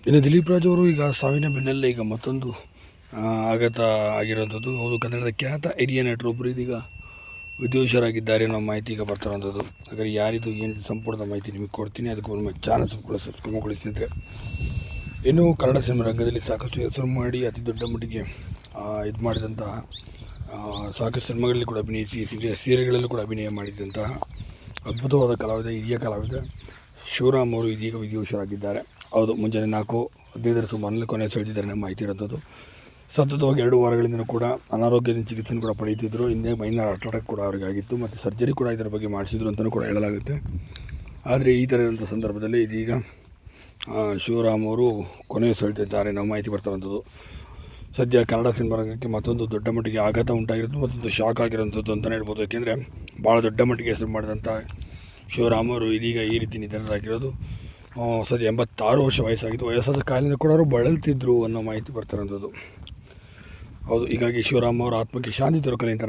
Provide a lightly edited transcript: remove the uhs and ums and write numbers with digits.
ಇನ್ನು ದಿಲೀಪ್ ರಾಜ್ ಅವರು ಈಗ ಸಾವಿನ ಬೆನ್ನಲ್ಲೇ ಈಗ ಮತ್ತೊಂದು ಆಘಾತ ಆಗಿರುವಂಥದ್ದು. ಹೌದು, ಕನ್ನಡದ ಖ್ಯಾತ ಹಿರಿಯ ನಟರೊಬ್ಬರು ಇದೀಗ ವಿಧಿವಶರಾಗಿದ್ದಾರೆ ಅನ್ನೋ ಮಾಹಿತಿ ಈಗ ಬರ್ತಾರಂಥದ್ದು. ಹಾಗಾದ್ರೆ ಯಾರಿದು ಏನಿದೆ ಸಂಪೂರ್ಣ ಮಾಹಿತಿ ನಿಮಗೆ ಕೊಡ್ತೀನಿ. ಅದಕ್ಕೆ ಒಂದು ಚಾನಲ್ ಸಬ್ಸ್ಕ್ರೈಬ್ ಮಾಡಿಸಿದ್ರೆ ಇನ್ನು ಕನ್ನಡ ಸಿನಿಮಾ ರಂಗದಲ್ಲಿ ಸಾಕಷ್ಟು ಹೆಸರು ಮಾಡಿ ಅತಿ ದೊಡ್ಡ ಮಟ್ಟಿಗೆ ಇದು ಮಾಡಿದಂತಹ ಸಾಕಷ್ಟು ಸಿನಿಮಾಗಳಲ್ಲಿ ಕೂಡ ಅಭಿನಯಿಸಿ ಸೀರೆಗಳಲ್ಲೂ ಕೂಡ ಅಭಿನಯ ಮಾಡಿದಂತಹ ಅದ್ಭುತವಾದ ಕಲಾವಿದ, ಹಿರಿಯ ಕಲಾವಿದ ಶಿವರಾಮ್ ಅವರು ಇದೀಗ ವಿಧಿವಶರಾಗಿದ್ದಾರೆ. ಹೌದು, ಮುಂಜಾನೆ 4:15 ಸುಮಾರಲ್ಲಿ ಕೊನೆ ಸೆಳೆದಿದ್ದಾರೆ ನಮ್ಮ ಮಾಹಿತಿ ಇರೋಂಥದ್ದು. ಸತತವಾಗಿ 2 ವಾರಗಳಿಂದ ಕೂಡ ಅನಾರೋಗ್ಯದ ಚಿಕಿತ್ಸೆಯನ್ನು ಕೂಡ ಪಡೆಯುತ್ತಿದ್ದರು. ಹಿಂದೆ ಮೈನರ್ ಹಾರ್ಟ್ ಅಟ್ಯಾಕ್ ಕೂಡ ಅವರಿಗೆ ಆಗಿತ್ತು ಮತ್ತು ಸರ್ಜರಿ ಕೂಡ ಇದರ ಬಗ್ಗೆ ಮಾಡಿಸಿದ್ರು ಅಂತಲೂ ಕೂಡ ಹೇಳಲಾಗುತ್ತೆ. ಆದರೆ ಈ ಥರ ಇರೋಂಥ ಸಂದರ್ಭದಲ್ಲಿ ಇದೀಗ ಶಿವರಾಮ್ ಅವರು ಕೊನೆ ಸೆಳೆದಿದ್ದಾರೆ ನಾವು ಮಾಹಿತಿ ಬರ್ತಾರಂಥದ್ದು. ಸದ್ಯ ಕನ್ನಡ ಸಿನಿಮಾ ರಂಗಕ್ಕೆ ಮತ್ತೊಂದು ದೊಡ್ಡ ಮಟ್ಟಿಗೆ ಆಘಾತ ಉಂಟಾಗಿರೋದು, ಮತ್ತೊಂದು ಶಾಕ್ ಆಗಿರೋಂಥದ್ದು ಅಂತಲೇ ಹೇಳ್ಬೋದು. ಏಕೆಂದರೆ ಭಾಳ ದೊಡ್ಡ ಮಟ್ಟಿಗೆ ಹೆಸರು ಮಾಡಿದಂಥ ಶಿವರಾಮ್ ಅವರು ಇದೀಗ ಈ ರೀತಿ ನಿಧನರಾಗಿರೋದು. ಸದ್ಯ 86 ವರ್ಷ ವಯಸ್ಸಾಗಿತ್ತು. ವಯಸ್ಸಾದ ಕಾಲದಿಂದ ಕೂಡ ಅವರು ಬಳಲ್ತಿದ್ರು ಅನ್ನೋ ಮಾಹಿತಿ ಬರ್ತಾರಂಥದ್ದು. ಹೌದು, ಹೀಗಾಗಿ ಶಿವರಾಮ್ ಅವರ ಆತ್ಮಕ್ಕೆ ಶಾಂತಿ ದೊರಕಲಿ ಅಂತ